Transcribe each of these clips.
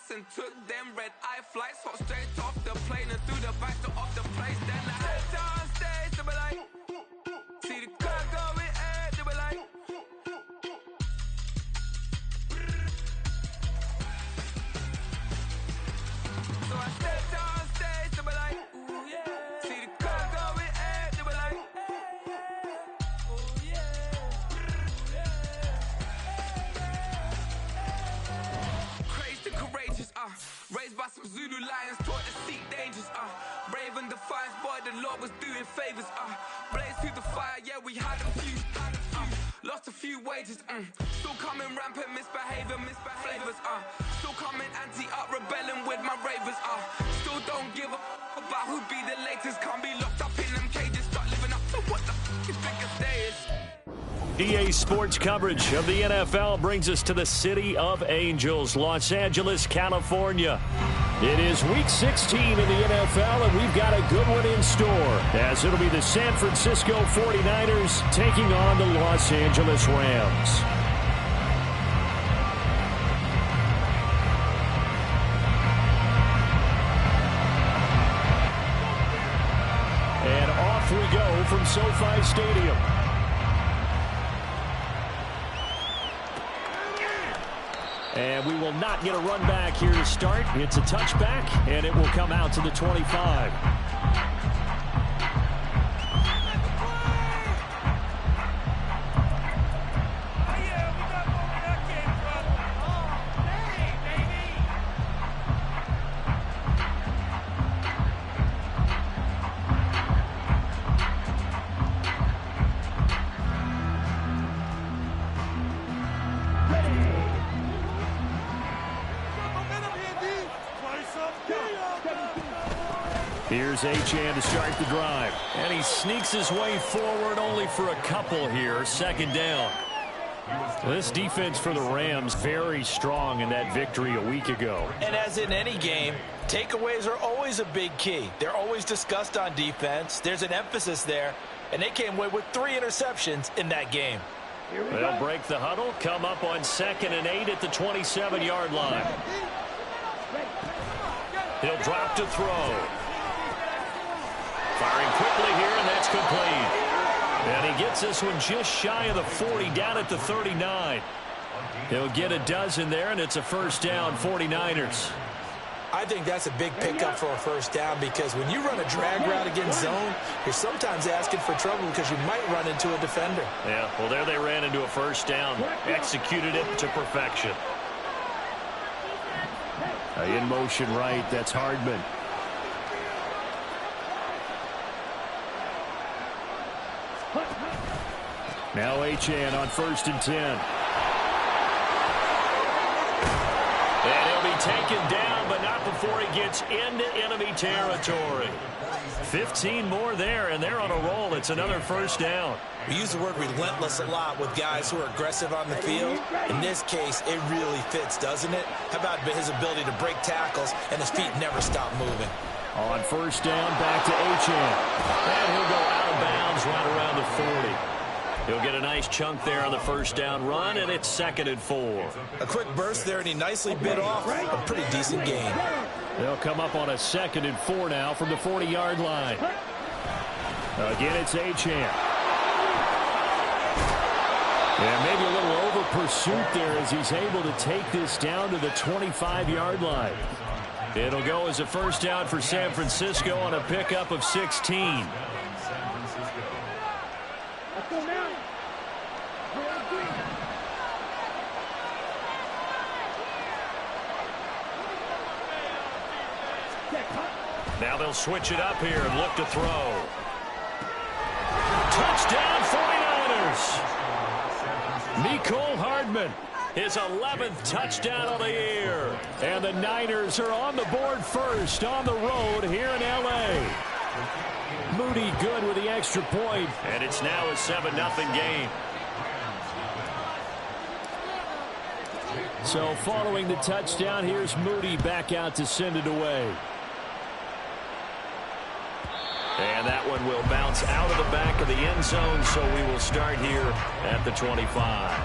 bus and took them red-eye flights. Hot straight off the plane and through the back door of the place. Then I head downstairs to be like, see the car going ahead to be like. So I step downstairs to be like, ooh yeah. See the car going ahead to be like, ooh yeah. Crazed and courageous, raised by some Zulu lions, taught to seek dangers, brave and defiant, boy, the Lord was doing favors, blaze through the fire, yeah, we had a few, lost a few wages, still coming rampant, misbehavior, flavors, still coming anti-up, rebelling with my ravers, still don't give a about who be the latest, can't be locked up in them cages, start living up to what the f*** is biggest day is. EA Sports coverage of the NFL brings us to the City of Angels, Los Angeles, California. It is Week 16 in the NFL, and we've got a good one in store, as it'll be the San Francisco 49ers taking on the Los Angeles Rams. And off we go from SoFi Stadium. And we will not get a run back here to start. It's a touchback, and it will come out to the 25. Here's Achane to start the drive. And he sneaks his way forward only for a couple here. Second down. This defense for the Rams very strong in that victory a week ago. And as in any game, takeaways are always a big key. They're always discussed on defense. There's an emphasis there. And they came away with 3 interceptions in that game. They'll break the huddle, come up on 2nd and 8 at the 27-yard line. He'll drop to throw. Firing quickly here, and that's complete. And he gets this one just shy of the 40, down at the 39. He'll get a dozen there, and it's a first down, 49ers. I think that's a big pickup for a first down because when you run a drag route against zone, you're sometimes asking for trouble because you might run into a defender. Yeah, well, there they ran into a first down. Executed it to perfection. In motion right, that's Hardman. Now Achane on 1st and 10. And he'll be taken down, but not before he gets into enemy territory. 15 more there, and they're on a roll. It's another first down. We use the word relentless a lot with guys who are aggressive on the field. In this case, it really fits, doesn't it? How about his ability to break tackles and his feet never stop moving? On first down, back to Achane. And he'll go out of bounds right around the 40. He'll get a nice chunk there on the first down run, and it's 2nd and 4. A quick burst there, and he nicely bit off a pretty decent gain. They'll come up on a 2nd and 4 now from the 40-yard line. Again, it's Achane. Yeah, maybe a little over pursuit there as he's able to take this down to the 25-yard line. It'll go as a first down for San Francisco on a pickup of 16. Now they'll switch it up here and look to throw. Touchdown 49ers! Mecole Hardman, his 11th touchdown of the year. And the Niners are on the board first on the road here in L.A. Moody good with the extra point. And it's now a 7-0 game. So following the touchdown, here's Moody back out to send it away. And that one will bounce out of the back of the end zone, so we will start here at the 25.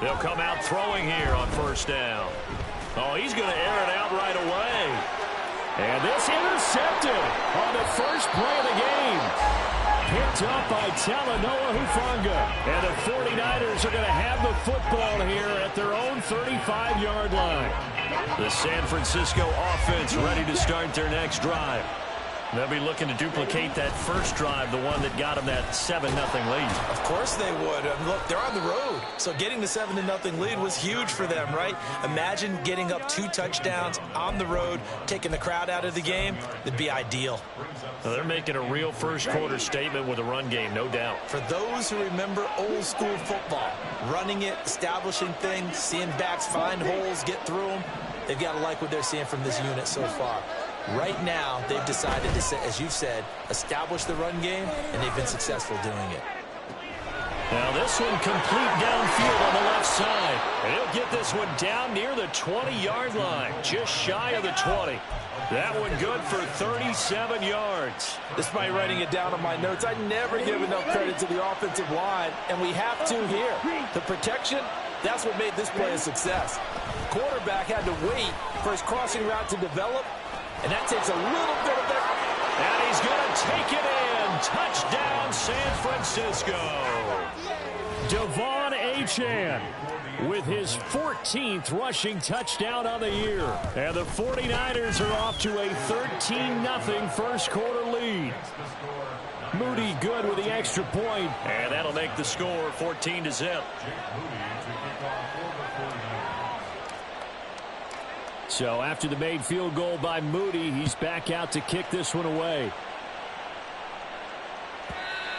They'll come out throwing here on first down. Oh, he's going to air it out right away. And this intercepted on the first play of the game. Picked up by Talanoa Hufanga. And the 49ers are going to have the football here at their own 35-yard line. The San Francisco offense ready to start their next drive. They'll be looking to duplicate that first drive, the one that got them that 7-0 lead. Of course they would. Look, they're on the road. So getting the 7-0 lead was huge for them, right? Imagine getting up 2 touchdowns on the road, taking the crowd out of the game. It'd be ideal. Well, they're making a real first-quarter statement with a run game, no doubt. For those who remember old-school football, running it, establishing things, seeing backs find holes, get through them, they've got to like what they're seeing from this unit so far. Right now, they've decided to, as you've said, establish the run game, and they've been successful doing it. Now this one complete downfield on the left side. And he'll get this one down near the 20-yard line, just shy of the 20. That one good for 37 yards. Despite writing it down on my notes, I never give enough credit to the offensive line, and we have to here. The protection, that's what made this play a success. Quarterback had to wait for his crossing route to develop, and that takes a little bit of effort. And he's going to take it in. Touchdown, San Francisco. Devon Achane with his 14th rushing touchdown on the year. And the 49ers are off to a 13-0 first-quarter lead. Moody good with the extra point. And that'll make the score 14-0. So after the made field goal by Moody, he's back out to kick this one away.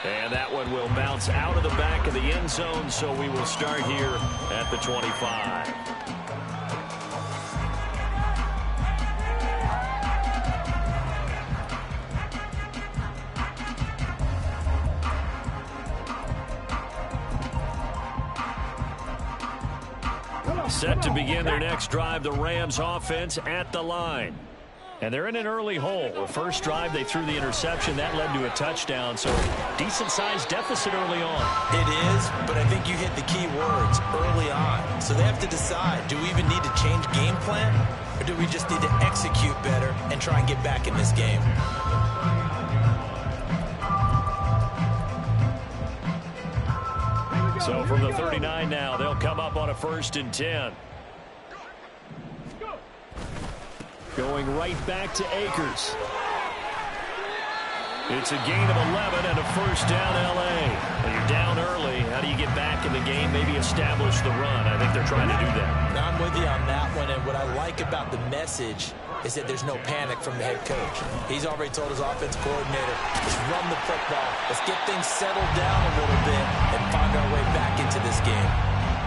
And that one will bounce out of the back of the end zone, so we will start here at the 25. Set to begin their next drive, the Rams offense at the line. And they're in an early hole. The first drive, they threw the interception. That led to a touchdown, so decent-sized deficit early on. It is, but I think you hit the key words early on. So they have to decide, do we even need to change game plan, or do we just need to execute better and try and get back in this game? So from the 39 now, they'll come up on a 1st and 10. Going right back to Akers. It's a gain of 11 and a first down, L.A. And you're down early. How do you get back in the game? Maybe establish the run. I think they're trying to do that. Now, I'm with you on that one, and what I like about the message is that there's no panic from the head coach. He's already told his offense coordinator, let's run the football. Let's get things settled down a little bit and find our way back into this game.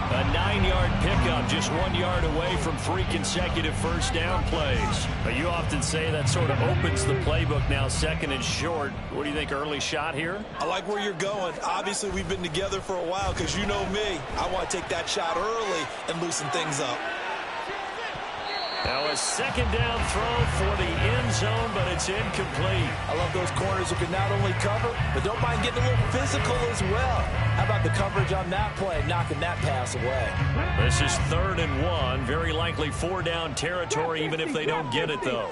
A 9-yard pickup, just 1 yard away from 3 consecutive first down plays. But you often say that sort of opens the playbook now, 2nd and short. What do you think, early shot here? I like where you're going. Obviously, we've been together for a while because you know me. I want to take that shot early and loosen things up. Now a 2nd down throw for the end zone, but it's incomplete. I love those corners who can not only cover, but don't mind getting a little physical as well. How about the coverage on that play, knocking that pass away? This is 3rd and 1. Very likely 4-down territory, even if they don't get it, though.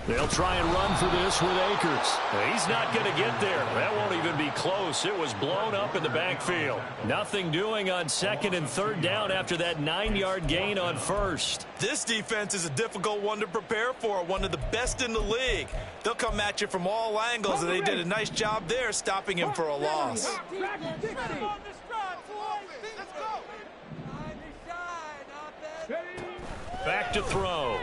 They'll try and run for this with Akers. He's not going to get there. That won't even be close. It was blown up in the backfield. Nothing doing on 2nd and 3rd down after that 9-yard gain on 1st. This defense is a difficult one to prepare for, one of the best in the league. They'll come at you from all angles, and they did a nice job there stopping him for a loss. Back to throw.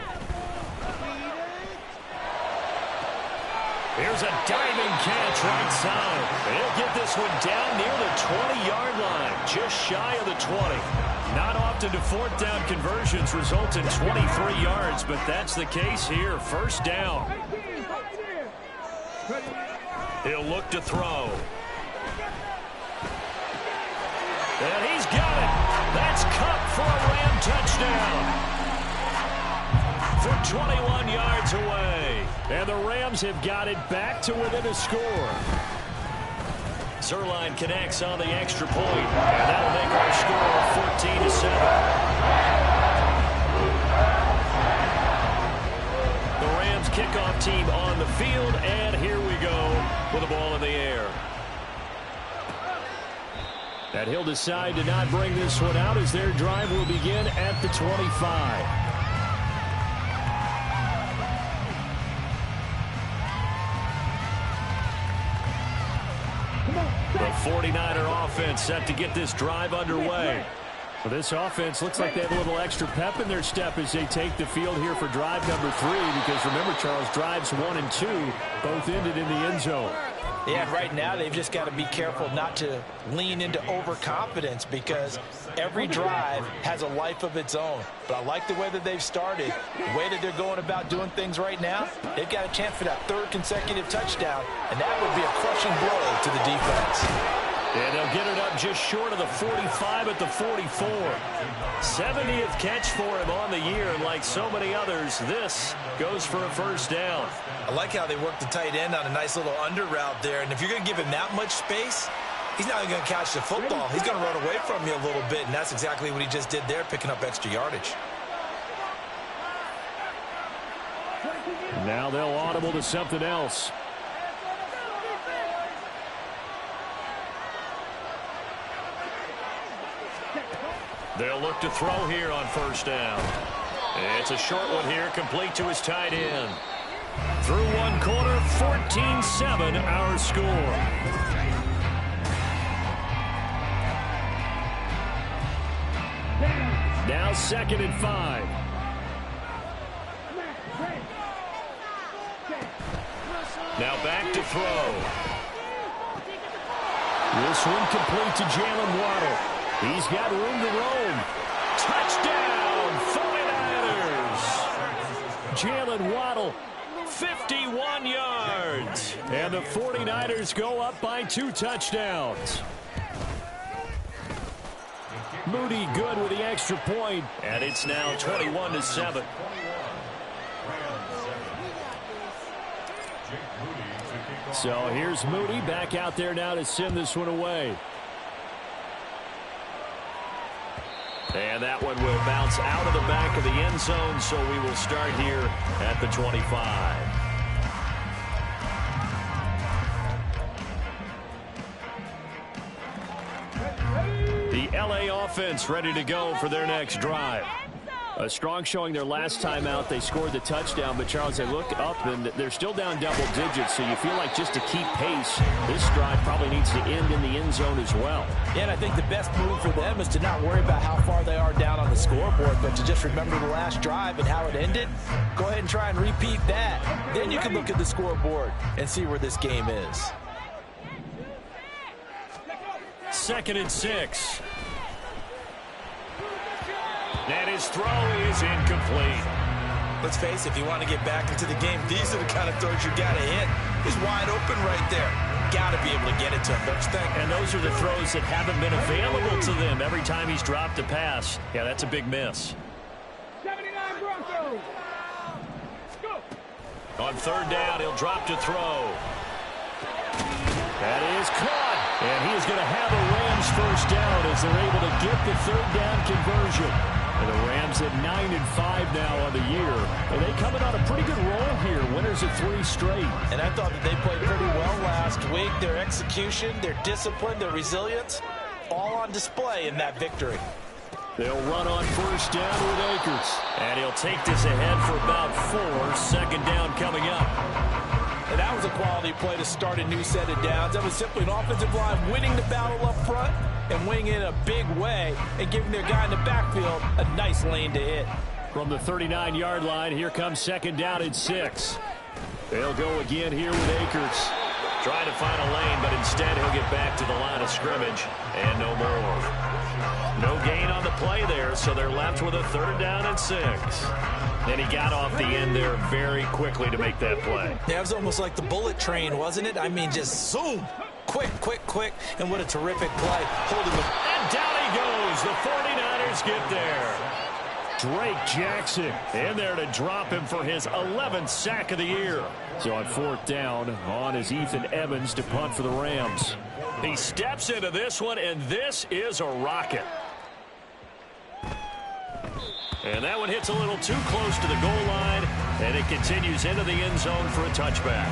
Here's a diving catch right side. He'll get this one down near the 20-yard line, just shy of the 20. Not often do 4th down conversions result in 23 yards, but that's the case here. First down. He'll look to throw. And he's got it. That's Kupp for a Ram touchdown. For 21 yards away. And the Rams have got it back to within a score. Zuerlein connects on the extra point, and that'll make our score 14-7. The Rams kickoff team on the field, and here we go with the ball in the air. And he'll decide to not bring this one out as their drive will begin at the 25. The 49er offense set to get this drive underway. Well, this offense looks like they have a little extra pep in their step as they take the field here for drive number 3, because remember, Charles, drives 1 and 2 both ended in the end zone. Yeah, right now they've just got to be careful not to lean into overconfidence, because every drive has a life of its own. But I like the way that they've started, the way that they're going about doing things right now. They've got a chance for that 3rd consecutive touchdown, and that would be a crushing blow to the defense. And they'll get it up just short of the 45 at the 44. 70th catch for him on the year, and like so many others, this goes for a first down. I like how they work the tight end on a nice little under route there, and if you're going to give him that much space, he's not even going to catch the football. He's going to run away from you a little bit, and that's exactly what he just did there, picking up extra yardage. Now they'll audible to something else. They'll look to throw here on first down. It's a short one here, complete to his tight end. Through one quarter, 14-7 our score. Now 2nd and 5. Now back to throw. This one complete to Jalen Waddle. He's got room to roam. Touchdown, 49ers. Jalen Waddle, 51 yards. And the 49ers go up by 2 touchdowns. Moody good with the extra point, and it's now 21-7. So here's Moody back out there now to send this one away. And that one will bounce out of the back of the end zone, so we will start here at the 25. The LA offense ready to go for their next drive. A strong showing their last time out. They scored the touchdown, but Charles, they look up and they're still down double digits, so you feel like just to keep pace, this drive probably needs to end in the end zone as well. Yeah, and I think the best move for them is to not worry about how far they are down on the scoreboard, but to just remember the last drive and how it ended. Go ahead and try and repeat that. Then you can look at the scoreboard and see where this game is. 2nd and 6. And his throw is incomplete. Let's face it, if you want to get back into the game, these are the kind of throws you got to hit. He's wide open right there. Got to be able to get it to him, don't you think? And those are the throws that haven't been available to them every time he's dropped a pass. Yeah, that's a big miss. 79 Broncos. Go. On 3rd down, he'll drop to throw. That is caught. And he is going to have a Rams first down as they're able to get the 3rd down conversion. And the Rams at 9-5 now on the year. And they coming on a pretty good roll here. Winners of 3 straight. And I thought that they played pretty well last week. Their execution, their discipline, their resilience, all on display in that victory. They'll run on first down with Akers. And he'll take this ahead for about 4. 2nd down coming up. And that was a quality play to start a new set of downs. That was simply an offensive line winning the battle up front and winning it in a big way and giving their guy in the backfield a nice lane to hit. From the 39-yard line, here comes 2nd down and 6. They'll go again here with Akers. Trying to find a lane, but instead he'll get back to the line of scrimmage and no more. No gain on the play there, so they're left with a 3rd down and 6. And he got off the end there very quickly to make that play. Yeah, it was almost like the bullet train, wasn't it? I mean, just zoom. Quick, quick, quick. And what a terrific play. Holding the... And down he goes. The 49ers get there. Drake Jackson in there to drop him for his 11th sack of the year. So on 4th down, on is Ethan Evans to punt for the Rams. He steps into this one, and this is a rocket. And that one hits a little too close to the goal line, and it continues into the end zone for a touchback.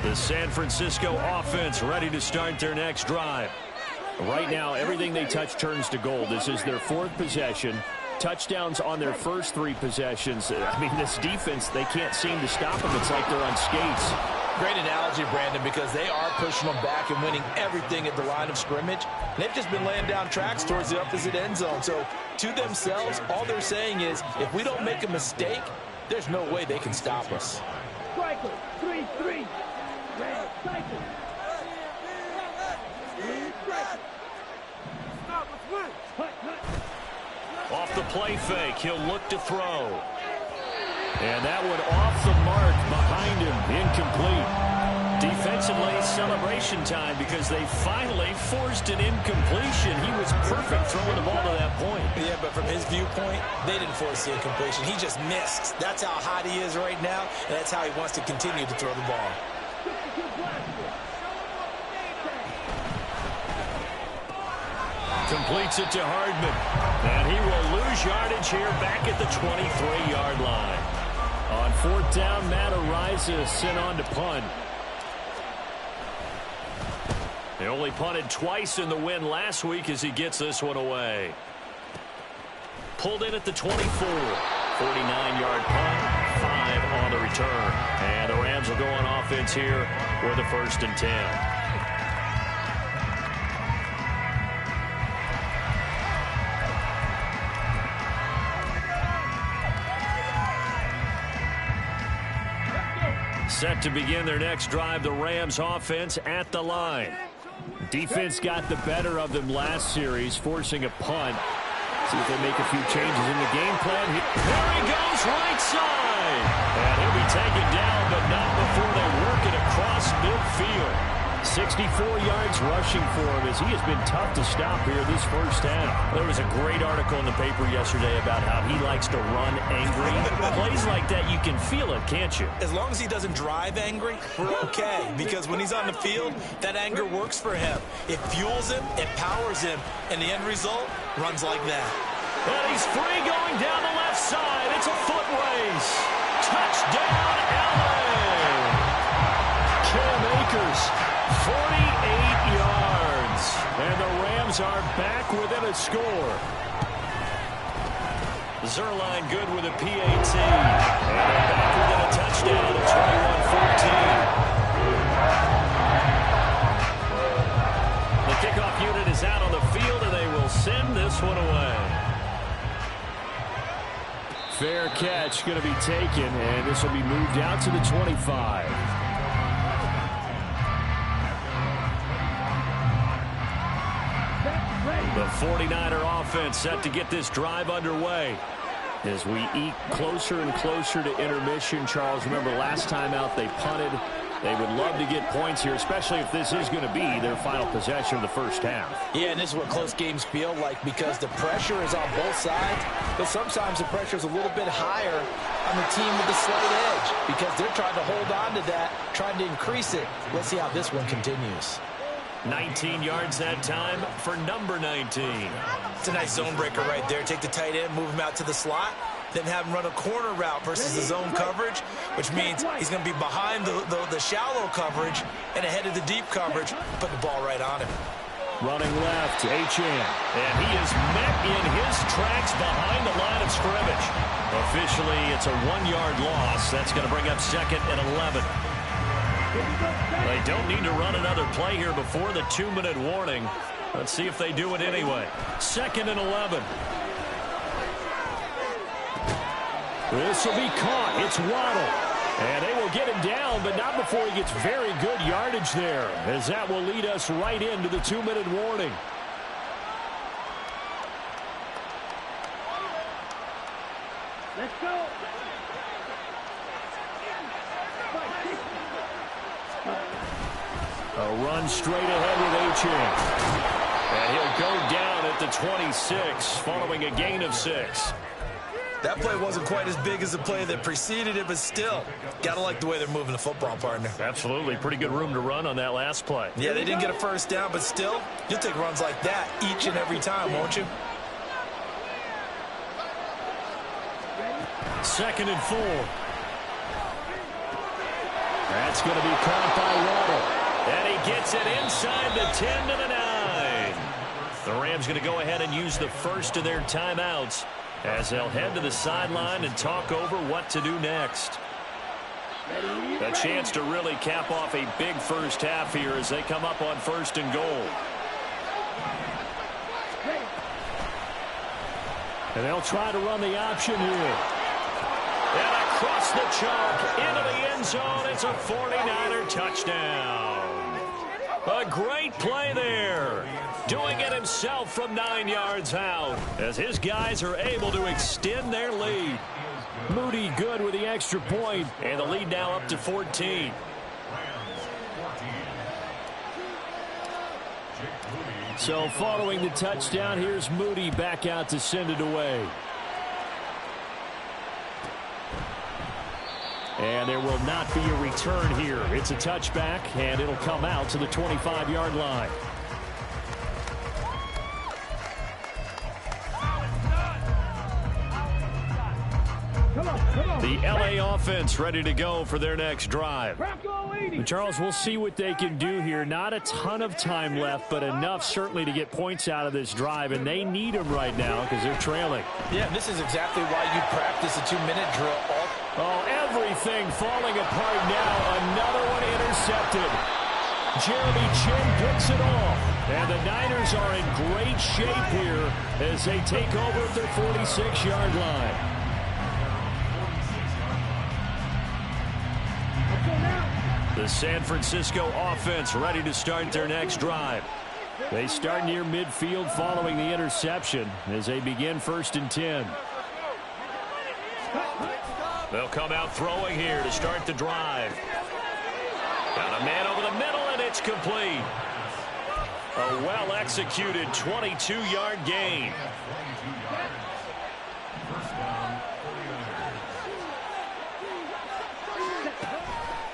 The San Francisco offense ready to start their next drive. Right now, everything they touch turns to gold. This is their 4th possession. Touchdowns on their first 3 possessions. I mean, this defense, they can't seem to stop them. It's like they're on skates. Great analogy, Brandon, because they are pushing them back and winning everything at the line of scrimmage. They've just been laying down tracks towards the opposite end zone. So to themselves, all they're saying is, if we don't make a mistake, there's no way they can stop us. Striker, 3-3. Red, cycle. Stop, let's win. Off the play fake, he'll look to throw. And that one off the mark behind him, incomplete. Defensively, celebration time because they finally forced an incompletion. He was perfect throwing the ball to that point. Yeah, but from his viewpoint, they didn't force the incompletion. He just missed. That's how hot he is right now, and that's how he wants to continue to throw the ball. Completes it to Hardman. And he will lose yardage here back at the 23-yard line. On 4th down, Matt Araiza sent on to punt. They only punted twice in the win last week as he gets this one away. Pulled in at the 24. 49-yard punt, 5 on the return. And the Rams will go on offense here with a 1st and 10. Set to begin their next drive, the Rams offense at the line. Defense got the better of them last series, forcing a punt. See if they make a few changes in the game plan. There he goes, right side. And he'll be taken down, but not before they work it across midfield. 64 yards rushing for him as he has been tough to stop here this first half. There was a great article in the paper yesterday about how he likes to run angry. Plays like that, you can feel it, can't you? As long as he doesn't drive angry, we're okay. Because when he's on the field, that anger works for him. It fuels him, it powers him, and the end result runs like that. And he's free going down the left side. It's a foot race. Touchdown, LA! Cam Akers. 48 yards, and the Rams are back within a score. Zuerlein good with a PAT, and they're back within a touchdown at 21-14. The kickoff unit is out on the field, and they will send this one away. Fair catch going to be taken, and this will be moved out to the 25. The 49er offense set to get this drive underway. As we eke closer and closer to intermission, Charles, remember last time out they punted. They would love to get points here, especially if this is going to be their final possession of the first half. Yeah, and this is what close games feel like because the pressure is on both sides, but sometimes the pressure is a little bit higher on the team with the slight edge because they're trying to hold on to that, trying to increase it. Let's see how this one continues. 19 yards that time for number 19. It's a nice zone breaker right there. Take the tight end, move him out to the slot, then have him run a corner route versus the zone coverage, which means he's going to be behind the shallow coverage and ahead of the deep coverage. Put the ball right on him. Running left, Achane. And he is met in his tracks behind the line of scrimmage. Officially, it's a 1-yard loss. That's going to bring up 2nd and 11. They don't need to run another play here before the 2-minute warning. Let's see if they do it anyway. 2nd and 11. This will be caught. It's Waddle. And they will get him down, but not before he gets very good yardage there, as that will lead us right into the 2-minute warning. Let's go. A run straight ahead with Achane. And he'll go down at the 26 following a gain of 6. That play wasn't quite as big as the play that preceded it, but still, got to like the way they're moving the football, partner. Absolutely. Pretty good room to run on that last play. Yeah, they didn't get a first down, but still, you'll take runs like that each and every time, won't you? 2nd and 4. That's going to be caught by Waddle. And he gets it inside the 10 to the 9. The Rams going to go ahead and use the first of their timeouts as they'll head to the sideline and talk over what to do next. A chance to really cap off a big first half here as they come up on 1st and goal. And they'll try to run the option here. And across the chalk into the end zone. It's a 49er touchdown. A great play there. Doing it himself from 9 yards out as his guys are able to extend their lead. Moody good with the extra point, and the lead now up to 14. So following the touchdown, here's Moody back out to send it away. And there will not be a return here. It's a touchback, and it'll come out to the 25-yard line. The LA offense ready to go for their next drive. Charles, we'll see what they can do here. Not a ton of time left, but enough certainly to get points out of this drive, and they need them right now because they're trailing. Yeah, this is exactly why you practice a 2-minute drill. Oh, everything falling apart now. Another one intercepted. Jeremy Chinn picks it off. And the Niners are in great shape here as they take over at their 46-yard line. The San Francisco offense ready to start their next drive. They start near midfield following the interception as they begin 1st and 10. They'll come out throwing here to start the drive. Got a man over the middle, and it's complete. A well-executed 22-yard gain.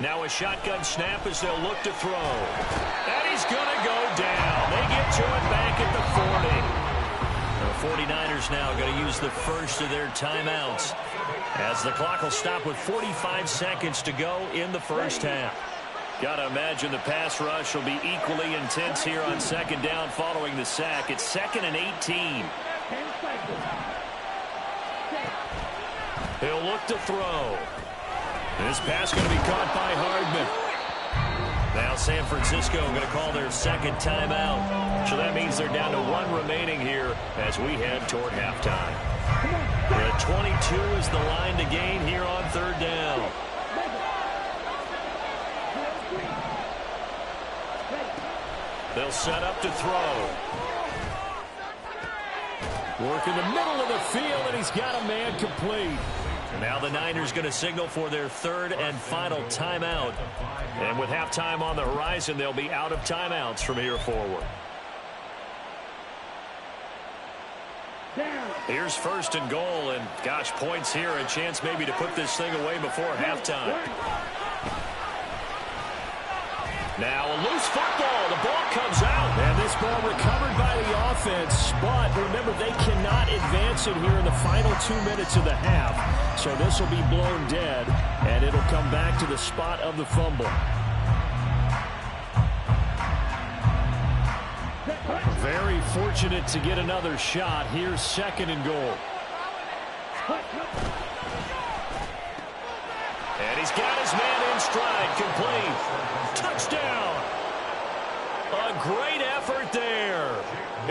Now a shotgun snap as they'll look to throw. And he's going to go down. They get to it back at the 40. The 49ers now going to use the first of their timeouts as the clock will stop with 45 seconds to go in the first half. Got to imagine the pass rush will be equally intense here on 2nd down following the sack. It's 2nd and 18. He'll look to throw. This pass going to be caught by Hardman. Now San Francisco going to call their 2nd timeout. So that means they're down to 1 remaining here as we head toward halftime. The 22 is the line to gain here on 3rd down. They'll set up to throw. Work in the middle of the field, and he's got a man complete. And now the Niners going to signal for their 3rd and final timeout. And with halftime on the horizon, they'll be out of timeouts from here forward. Here's 1st and goal, and gosh, points here. A chance maybe to put this thing away before halftime. Now a loose football. The ball comes out. And this ball recovered by the offense. But remember, they cannot advance it here in the final 2 minutes of the half. So this will be blown dead. And it'll come back to the spot of the fumble. Very fortunate to get another shot. Here's 2nd and goal. And he's got his man in stride, complete. Touchdown. A great effort there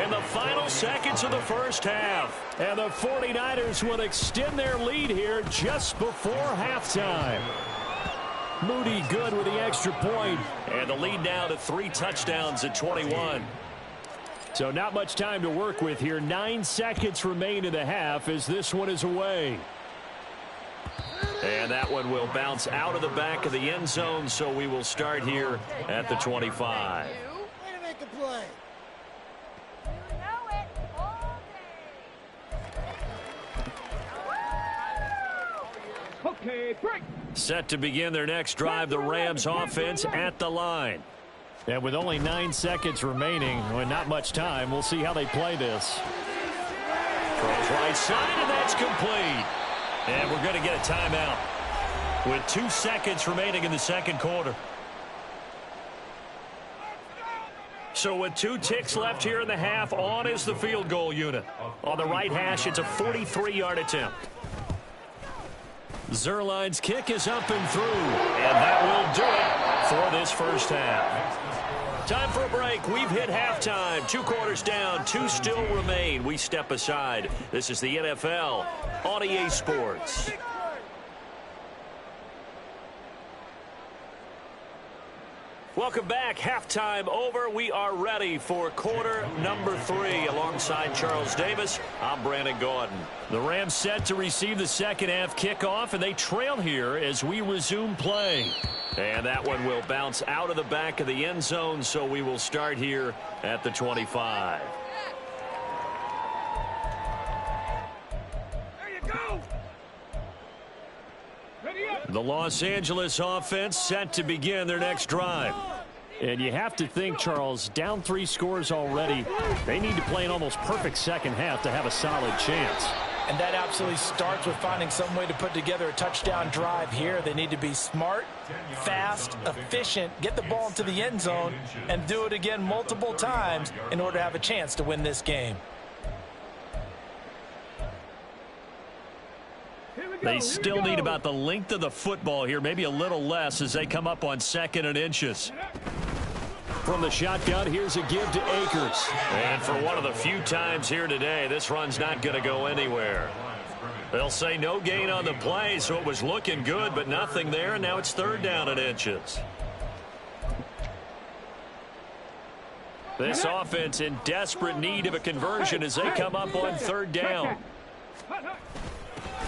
in the final seconds of the first half. And the 49ers will extend their lead here just before halftime. Moody good with the extra point. And the lead now to 3 touchdowns at 21. So not much time to work with here. 9 seconds remain in the half as this one is away. And that one will bounce out of the back of the end zone, so we will start here at the 25. Way to make the play. Okay, break. Set to begin their next drive, the Rams offense at the line. And with only 9 seconds remaining, and not much time, we'll see how they play this. Throws right side, and that's complete. And we're going to get a timeout with 2 seconds remaining in the second quarter. So with 2 ticks left here in the half, on is the field goal unit. On the right hash, it's a 43-yard attempt. Zuerlein's kick is up and through, and that will do it for this first half. Time for a break. We've hit halftime. 2 quarters down, 2 still remain. We step aside. This is the NFL on EA Sports. Welcome back. Halftime over. We are ready for quarter number 3. Alongside Charles Davis, I'm Brandon Gaudin. The Rams set to receive the second half kickoff, and they trail here as we resume play. And that one will bounce out of the back of the end zone, so we will start here at the 25. There you go. Ready up. The Los Angeles offense set to begin their next drive. And you have to think, Charles, down 3 scores already. They need to play an almost perfect second half to have a solid chance. And that absolutely starts with finding some way to put together a touchdown drive here. They need to be smart, fast, efficient, get the ball into the end zone, and do it again multiple times in order to have a chance to win this game. They still need about the length of the football here, maybe a little less as they come up on 2nd and inches. From the shotgun, here's a give to Akers. And for one of the few times here today, this run's not going to go anywhere. They'll say no gain on the play, so it was looking good, but nothing there, and now it's 3rd down and inches. This offense in desperate need of a conversion as they come up on 3rd down.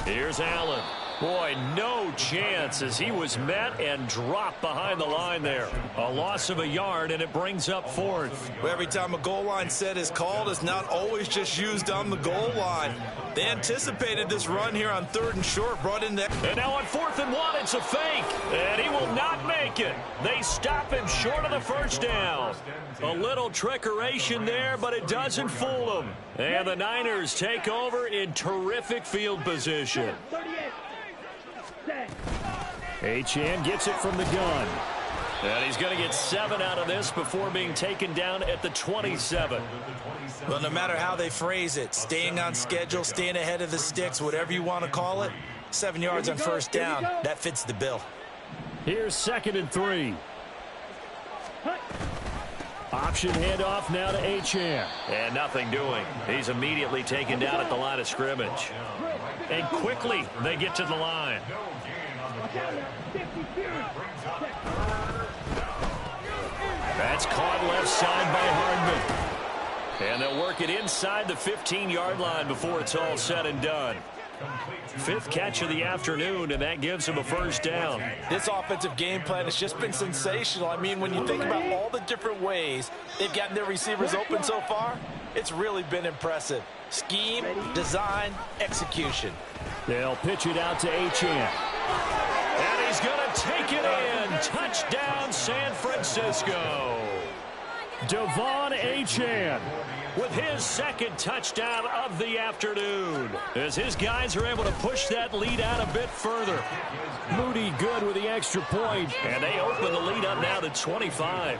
Here's Allen. Boy, no chance as he was met and dropped behind the line there. A loss of a yard, and it brings up 4th. Well, every time a goal line set is called, it's not always just used on the goal line. They anticipated this run here on 3rd and short, brought in that. And now on 4th and 1, it's a fake, and he will not make it. They stop him short of the first down. A little trickeration there, but it doesn't fool them. And the Niners take over in terrific field position. 38. Set. Achane gets it from the gun. And he's going to get 7 out of this before being taken down at the 27. Well, no matter how they phrase it, staying on schedule, staying ahead of the sticks, whatever you want to call it, 7 yards on 1st down, that fits the bill. Here's 2nd and 3. Option handoff now to Achane. And nothing doing. He's immediately taken down at the line of scrimmage. And quickly they get to the line. That's caught left side by Hardman. And they'll work it inside the 15-yard line before it's all said and done. 5th catch of the afternoon, and that gives him a 1st down. This offensive game plan has just been sensational. I mean, when you think about all the different ways they've gotten their receivers open so far, it's really been impressive. Scheme, design, execution. They'll pitch it out to Achane. And he's going to take it in. Touchdown, San Francisco. Devon Achane with his 2nd touchdown of the afternoon, as his guys are able to push that lead out a bit further. Moody good with the extra point. And they open the lead up now to 25.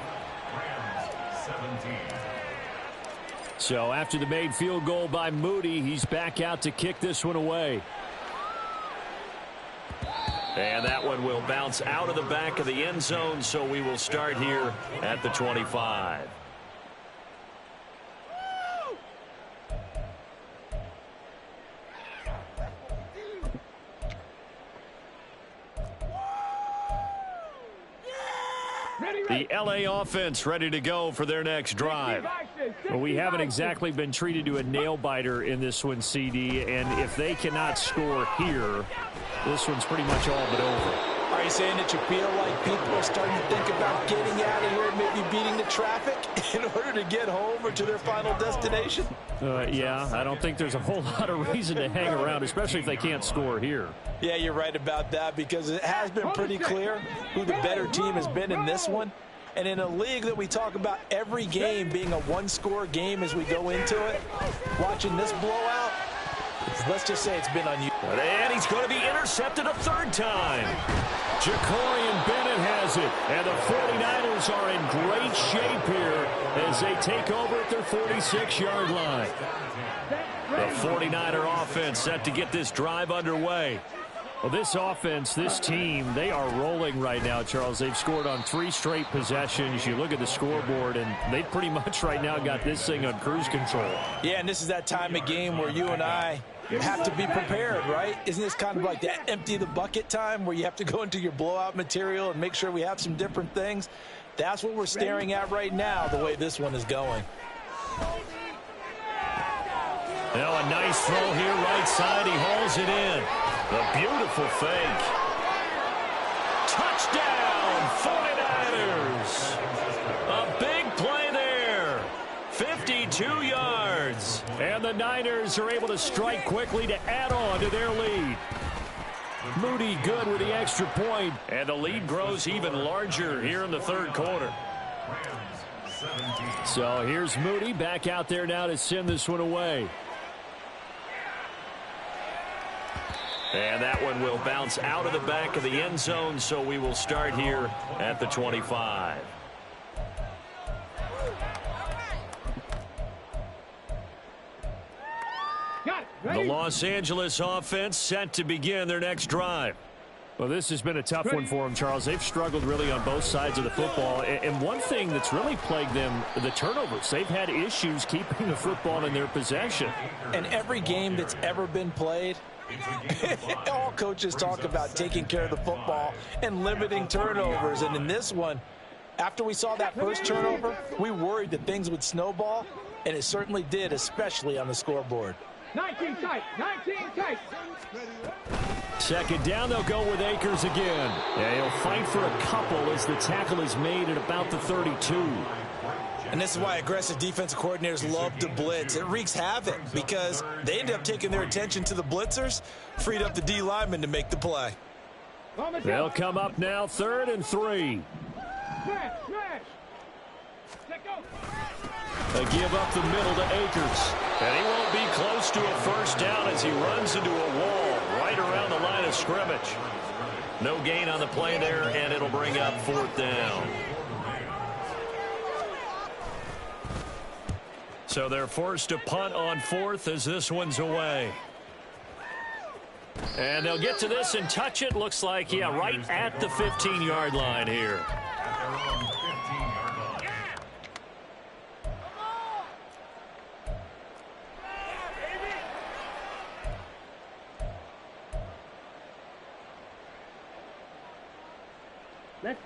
So after the made field goal by Moody, he's back out to kick this one away. And that one will bounce out of the back of the end zone, so we will start here at the 25. The LA offense ready to go for their next drive. Well, we haven't exactly been treated to a nail-biter in this one, CD, and if they cannot score here, this one's pretty much all but over. Are you saying that you feel like people are starting to think about getting out of here and maybe beating the traffic in order to get home or to their final destination? Yeah, I don't think there's a whole lot of reason to hang around, especially if they can't score here. Yeah, you're right about that, because it has been pretty clear who the better team has been in this one. And in a league that we talk about every game being a one-score game as we go into it, watching this blowout, let's just say it's been unusual. And he's going to be intercepted a third time. Jacorian Bennett has it. And the 49ers are in great shape here as they take over at their 46-yard line. The 49er offense set to get this drive underway. Well, this offense, this team, they are rolling right now, Charles. They've scored on 3 straight possessions. You look at the scoreboard, and they pretty much right now got this thing on cruise control. Yeah, and this is that time of game where you and I have to be prepared, right? Isn't this kind of like that empty the bucket time where you have to go into your blowout material and make sure we have some different things? That's what we're staring at right now, the way this one is going. Now a nice throw here right side. He hauls it in. A beautiful fake. Touchdown, 49ers. A big play there. 52 yards. And the Niners are able to strike quickly to add on to their lead. Moody good with the extra point. And the lead grows even larger here in the third quarter. So here's Moody back out there now to send this one away. And that one will bounce out of the back of the end zone, so we will start here at the 25. The Los Angeles offense set to begin their next drive. Well, this has been a tough one for them, Charles. They've struggled really on both sides of the football. And one thing that's really plagued them, the turnovers. They've had issues keeping the football in their possession. And every game that's ever been played, all coaches talk about taking care of the football and limiting turnovers. And in this one, after we saw that first turnover, we worried that things would snowball, and it certainly did, especially on the scoreboard. 19 tight, 19 tight. Second down, they'll go with Akers again. Yeah, he'll fight for a couple as the tackle is made at about the 32. And this is why aggressive defensive coordinators love to blitz. It wreaks havoc because they end up taking their attention to the blitzers, freed up the D lineman to make the play. They'll come up now, 3rd and 3. They give up the middle to Akers. And he won't be close to a first down as he runs into a wall right around the line of scrimmage. No gain on the play there, and it'll bring up 4th down. So they're forced to punt on 4th as this one's away. And they'll get to this and touch it. Looks like, yeah, right at the 15-yard line here.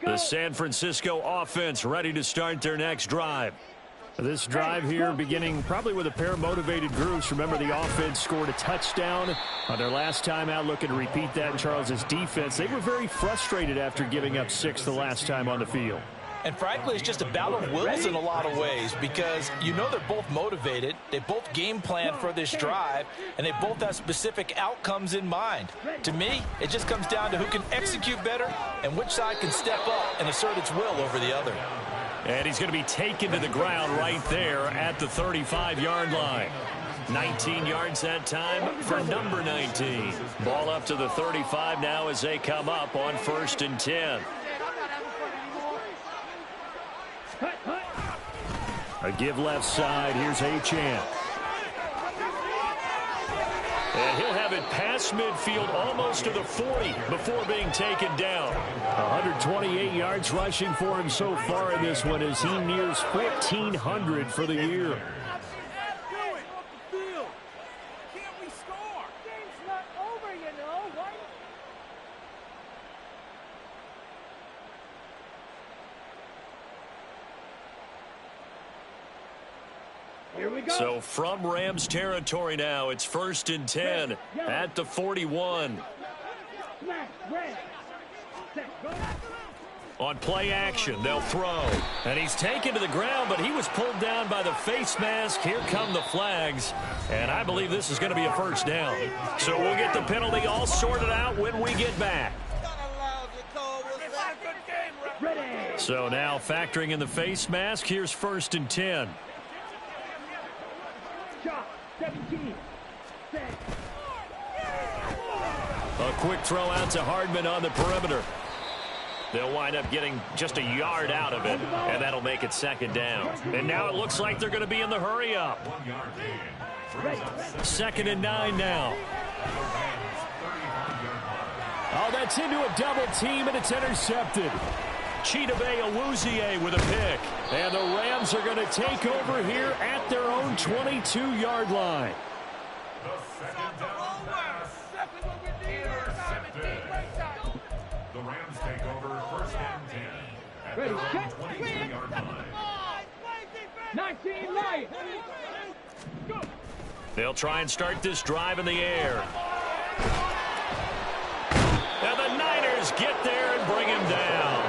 The San Francisco offense ready to start their next drive. This drive here beginning probably with a pair of motivated groups. Remember, the offense scored a touchdown on their last time out. Looking to repeat that in Charles's defense. They were very frustrated after giving up 6 the last time on the field. And frankly, it's just a battle of wills in a lot of ways because you know they're both motivated. They both game plan for this drive, and they both have specific outcomes in mind. To me, it just comes down to who can execute better and which side can step up and assert its will over the other. And he's going to be taken to the ground right there at the 35-yard line. 19 yards that time for number 19. Ball up to the 35 now as they come up on 1st and 10. A give left side. Here's Achane. And he'll have it past midfield almost to the 40 before being taken down. 128 yards rushing for him so far in this one as he nears 1,400 for the year. Here we go. So from Rams territory now, it's 1st and 10 at the 41. Smash, red. Set, go. On play action, they'll throw. And he's taken to the ground, but he was pulled down by the face mask. Here come the flags. And I believe this is going to be a first down. So we'll get the penalty all sorted out when we get back. So now factoring in the face mask, here's 1st and 10. Shot, 17. Set. A quick throw out to Hardman on the perimeter. They'll wind up getting just a yard out of it, and that'll make it 2nd down. And now it looks like they're going to be in the hurry-up. 2nd and 9 now. Oh, that's into a double team, and it's intercepted. Chidobe Awuzie with a pick. And the Rams are going to take over here at their own 22-yard line. The Rams take over 1st and 10 at their own 22-yard line. 19-9. Go. They'll try and start this drive in the air. And the Niners get there and bring him down.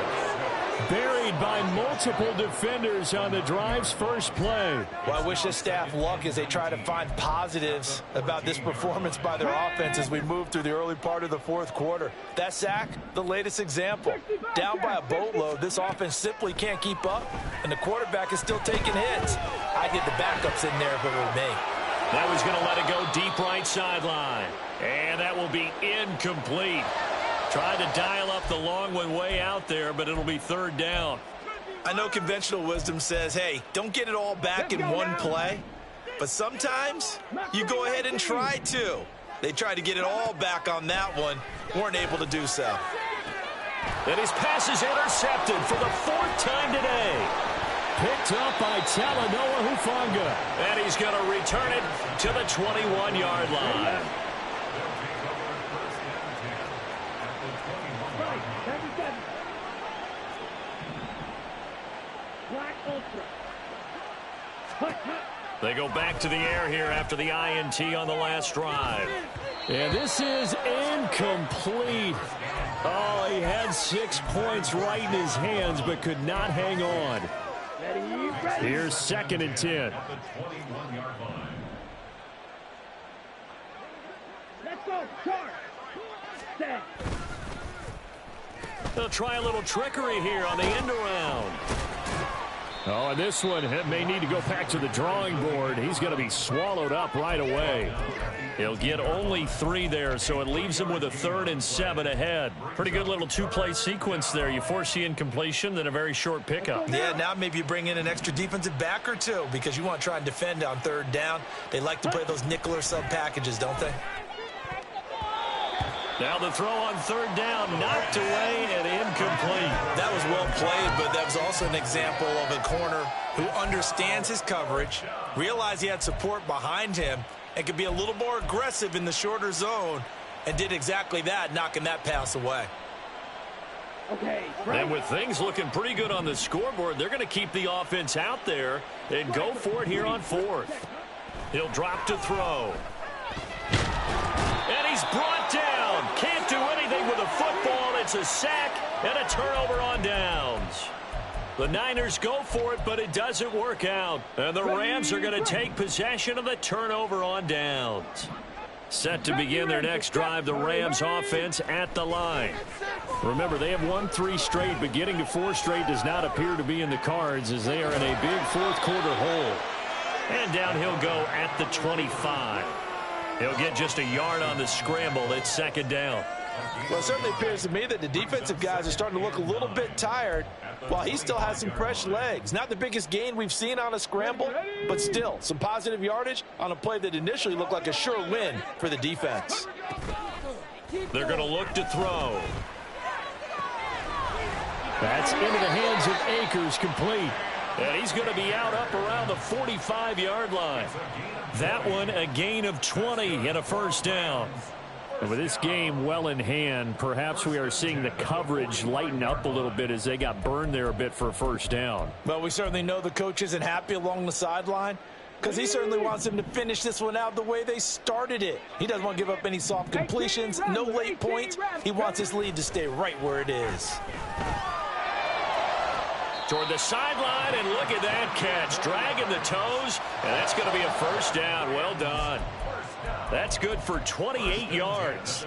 Buried by multiple defenders on the drive's first play. Well, I wish this staff luck as they try to find positives about this performance by their offense as we move through the early part of the 4th quarter. That sack, the latest example. Down by a boatload, this offense simply can't keep up, and the quarterback is still taking hits. I'd get the backups in there if it were me. That was going to let it go deep right sideline. And that will be incomplete. Tried to dial up the long one way out there, but it'll be 3rd down. I know conventional wisdom says, hey, don't get it all back in one play. But sometimes you go ahead and try to. They tried to get it all back on that one. Weren't able to do so. And his pass is intercepted for the 4th time today. Picked up by Talanoa Hufanga. And he's going to return it to the 21-yard line. They go back to the air here after the INT on the last drive. And this is incomplete. Oh, he had 6 points right in his hands, but could not hang on. Here's 2nd and 10. Let's go. Charge. Set. They'll try a little trickery here on the end around. Oh, and this one may need to go back to the drawing board. He's going to be swallowed up right away. He'll get only 3 there, so it leaves him with a 3rd and 7 ahead. Pretty good little 2-play sequence there. You force the incompletion, then a very short pickup. Yeah, now maybe you bring in an extra defensive back or two because you want to try and defend on 3rd down. They like to play those nickel or sub packages, don't they? Now the throw on 3rd down, knocked away and incomplete. That was well played, but that was also an example of a corner who understands his coverage, realized he had support behind him, and could be a little more aggressive in the shorter zone, and did exactly that, knocking that pass away. Okay. And with things looking pretty good on the scoreboard, they're going to keep the offense out there and go for it here on 4th. He'll drop to throw. And he's brought down. Can't do anything with a football. It's a sack and a turnover on downs. The Niners go for it, but it doesn't work out. And the Rams are going to take possession of the turnover on downs. Set to begin their next drive, the Rams offense at the line. Remember, they have won 3 straight, but getting to 4 straight does not appear to be in the cards as they are in a big 4th quarter hole. And down he'll go at the 25. He'll get just a yard on the scramble. It's 2nd down. Well, it certainly appears to me that the defensive guys are starting to look a little bit tired while he still has some fresh legs. Not the biggest gain we've seen on a scramble, but still some positive yardage on a play that initially looked like a sure win for the defense. They're going to look to throw. That's into the hands of Akers, complete. And he's going to be out up around the 45-yard line. That one a gain of 20 and a first down. And with this game well in hand, perhaps we are seeing the coverage lighten up a little bit as they got burned there a bit for a first down. Well, we certainly know the coach isn't happy along the sideline. Because he certainly wants them to finish this one out the way they started it. He doesn't want to give up any soft completions, no late points. He wants his lead to stay right where it is. Toward the sideline, and look at that catch. Dragging the toes, and that's going to be a first down. Well done. That's good for 28 yards.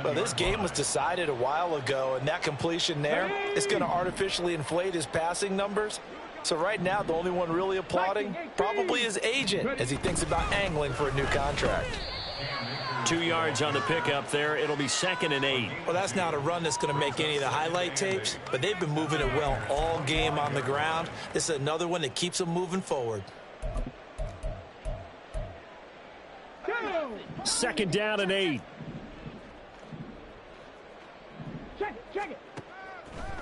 Well, this game was decided a while ago, and that completion there is going to artificially inflate his passing numbers. So right now, the only one really applauding probably his agent as he thinks about angling for a new contract. 2 yards on the pickup there. It'll be 2nd and 8. Well, that's not a run that's going to make any of the highlight tapes, but they've been moving it well all game on the ground. This is another one that keeps them moving forward. 2nd down and 8. Check it.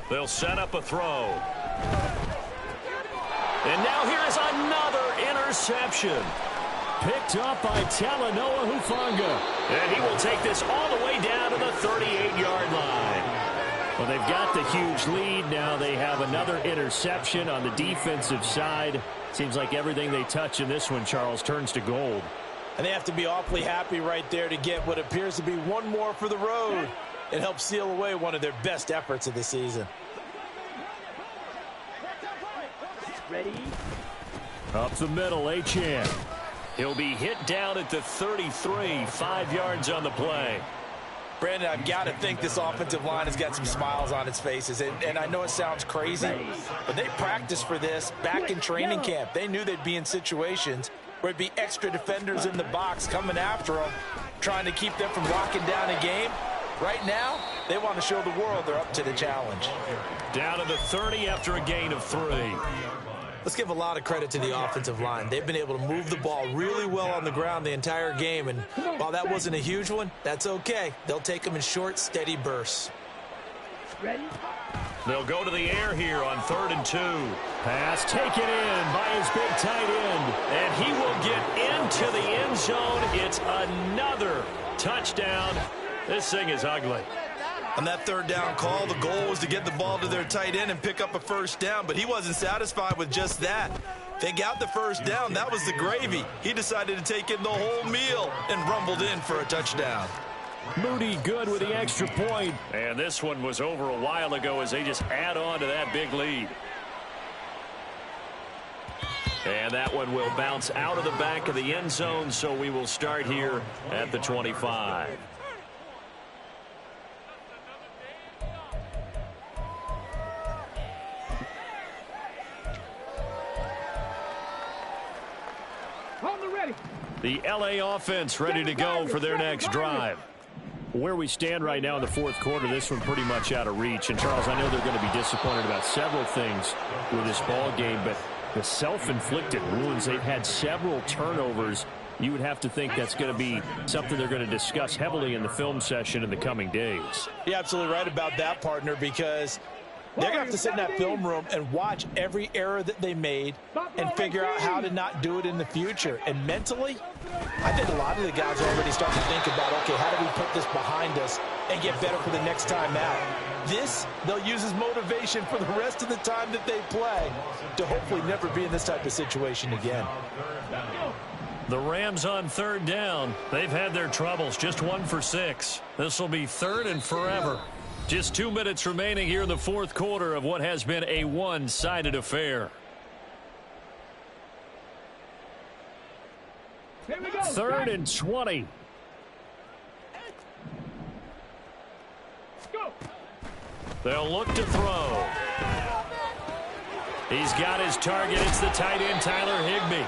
They'll set up a throw. And now here is another interception. Picked up by Talanoa Hufanga. And he will take this all the way down to the 38-yard line. Well, they've got the huge lead. Now they have another interception on the defensive side. Seems like everything they touch in this one, Charles, turns to gold. And they have to be awfully happy right there to get what appears to be one more for the road. It helps seal away one of their best efforts of the season. Ready? Up the middle, Achane. He'll be hit down at the 33, 5 yards on the play. Brandon, I've got to think this offensive line has got some smiles on its faces. And I know it sounds crazy, but they practiced for this back in training camp. They knew they'd be in situations where it'd be extra defenders in the box coming after them, trying to keep them from locking down a game. Right now, they want to show the world they're up to the challenge. Down to the 30 after a gain of 3. Let's give a lot of credit to the offensive line. They've been able to move the ball really well on the ground the entire game, and while that wasn't a huge one, that's okay. They'll take them in short, steady bursts. Ready? They'll go to the air here on 3rd and 2. Pass taken in by his big tight end. And he will get into the end zone. It's another touchdown. This thing is ugly. On that 3rd down call, the goal was to get the ball to their tight end and pick up a first down, but he wasn't satisfied with just that. They got the first down. That was the gravy. He decided to take in the whole meal and rumbled in for a touchdown. Moody good with the extra point. And this one was over a while ago as they just add on to that big lead. And that one will bounce out of the back of the end zone, so we will start here at the 25. On the ready. The LA offense ready to go for their next drive. Where we stand right now in the 4th quarter, this one pretty much out of reach. And, Charles, I know they're going to be disappointed about several things with this ball game, but the self-inflicted wounds, they've had several turnovers. You would have to think that's going to be something they're going to discuss heavily in the film session in the coming days. You're absolutely right about that, partner, because they're going to have to sit in that film room and watch every error that they made and figure out how to not do it in the future. And mentally, I think a lot of the guys are already starting to think about, okay, how do we put this behind us and get better for the next time out? This, they'll use as motivation for the rest of the time that they play to hopefully never be in this type of situation again. The Rams on 3rd down. They've had their troubles, just 1 for 6. This will be 3rd and forever. Just 2 minutes remaining here in the 4th quarter of what has been a one-sided affair. Here we go. 3rd and 20. Go. They'll look to throw. He's got his target. It's the tight end, Tyler Higbee.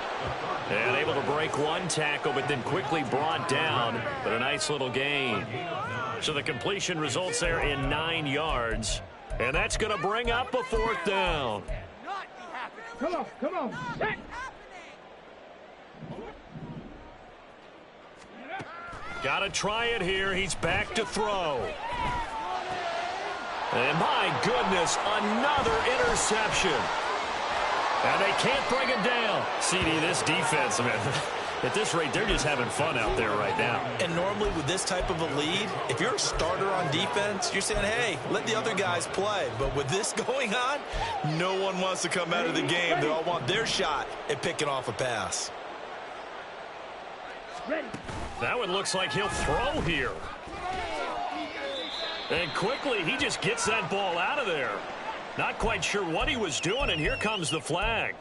And able to break one tackle, but then quickly brought down. But a nice little gain. So the completion results there in 9 yards. And that's going to bring up a 4th down. Come on. Set. Got to try it here. He's back to throw. And my goodness, another interception. And they can't bring him down. CD, this defense, man, at this rate, they're just having fun out there right now. And normally with this type of a lead, if you're a starter on defense, you're saying, hey, let the other guys play. But with this going on, no one wants to come out of the game. They all want their shot at picking off a pass. Ready. That one looks like he'll throw here. And quickly, he just gets that ball out of there. Not quite sure what he was doing, and here comes the flag.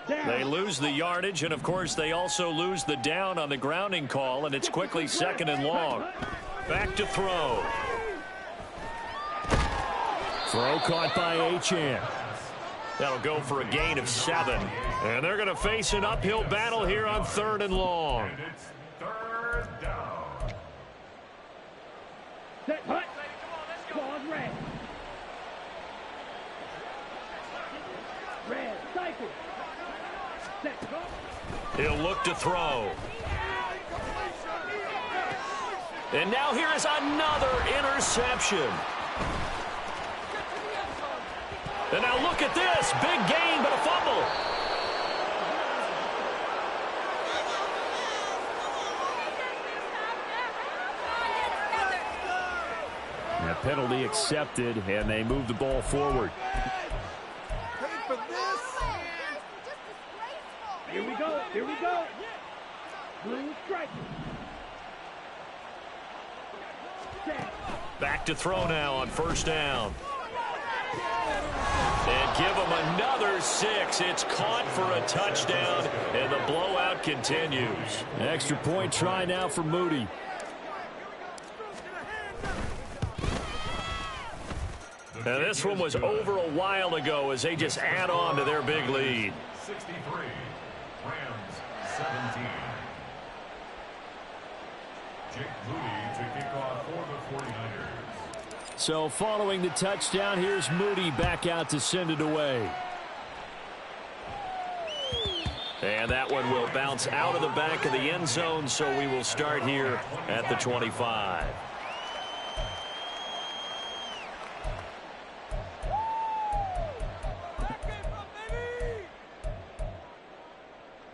They lose the yardage, and, of course, they also lose the down on the grounding call, and it's quickly 2nd and long. Back to throw. Throw caught by Achane. That'll go for a gain of 7. And they're going to face an uphill battle here on 3rd and long. And it's 3rd down. Set, hut. Pause, red. Red, cycle. Set, go. He'll look to throw. And now here is another interception. And now look at this. Big gain, but a fumble. That penalty accepted, and they move the ball forward. Here we go. Here we go. Blue strike. Set. Back to throw now on 1st down. And give him another 6. It's caught for a touchdown, and the blowout continues. An extra point try now for Moody. And this one was over a while ago as they just add on to their big lead. 63. Rams 17. Jake Moody to kick off for the 49ers. So following the touchdown, here's Moody back out to send it away. And that one will bounce out of the back of the end zone, so we will start here at the 25.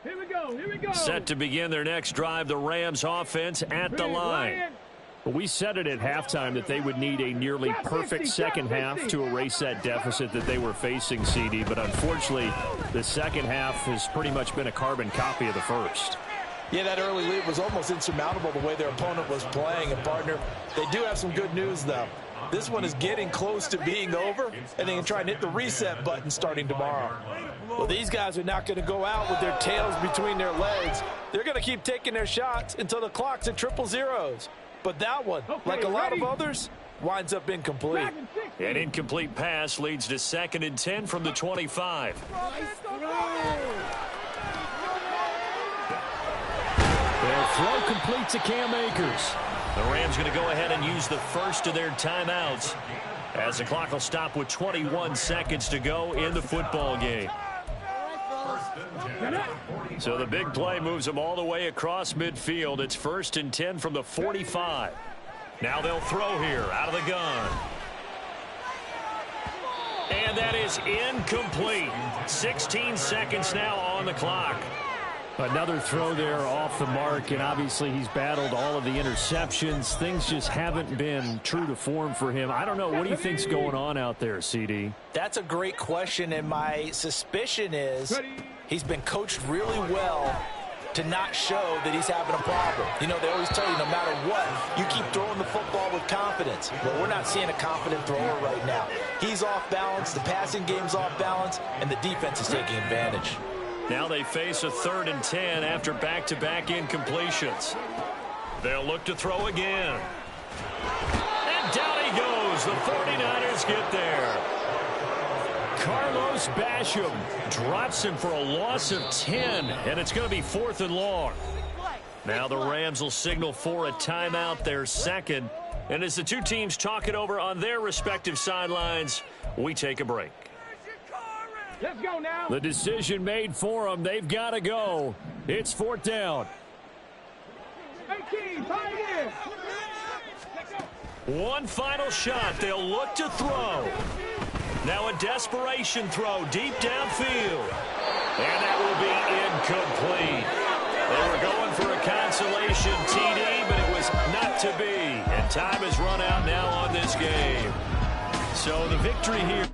Here we go. Here we go. Set to begin their next drive, the Rams offense at the line. Well, we said it at halftime that they would need a nearly perfect second half to erase that deficit that they were facing, CD. But unfortunately, the second half has pretty much been a carbon copy of the first. Yeah, that early lead was almost insurmountable the way their opponent was playing. And, partner, they do have some good news, though. This one is getting close to being over, and they can try and hit the reset button starting tomorrow. Well, these guys are not going to go out with their tails between their legs. They're going to keep taking their shots until the clock's at 000. But that one, like a lot of others, winds up incomplete. An incomplete pass leads to 2nd and 10 from the 25. Their throw complete to Cam Akers. The Rams going to go ahead and use the first of their timeouts as the clock will stop with 21 seconds to go in the football game. So the big play moves them all the way across midfield. It's 1st and 10 from the 45. Now they'll throw here out of the gun. And that is incomplete. 16 seconds now on the clock. Another throw there off the mark, and obviously he's battled all of the interceptions. Things just haven't been true to form for him. I don't know. What do you think's going on out there, CD? That's a great question, and my suspicion is he's been coached really well to not show that he's having a problem. You know, they always tell you no matter what, you keep throwing the football with confidence. Well, we're not seeing a confident thrower right now. He's off balance, the passing game's off balance, and the defense is taking advantage. Now they face a 3rd and 10 after back-to-back incompletions. They'll look to throw again. And down he goes. The 49ers get there. Carlos Basham drops him for a loss of 10, and it's going to be 4th and long. Now the Rams will signal for a timeout, their second. And as the two teams talk it over on their respective sidelines, we take a break. Let's go now. The decision made for them. They've got to go. It's 4th down. 18, Pioneer. One final shot. They'll look to throw. Now a desperation throw deep downfield. And that will be incomplete. They were going for a consolation TD, but it was not to be. And time has run out now on this game. So the victory here.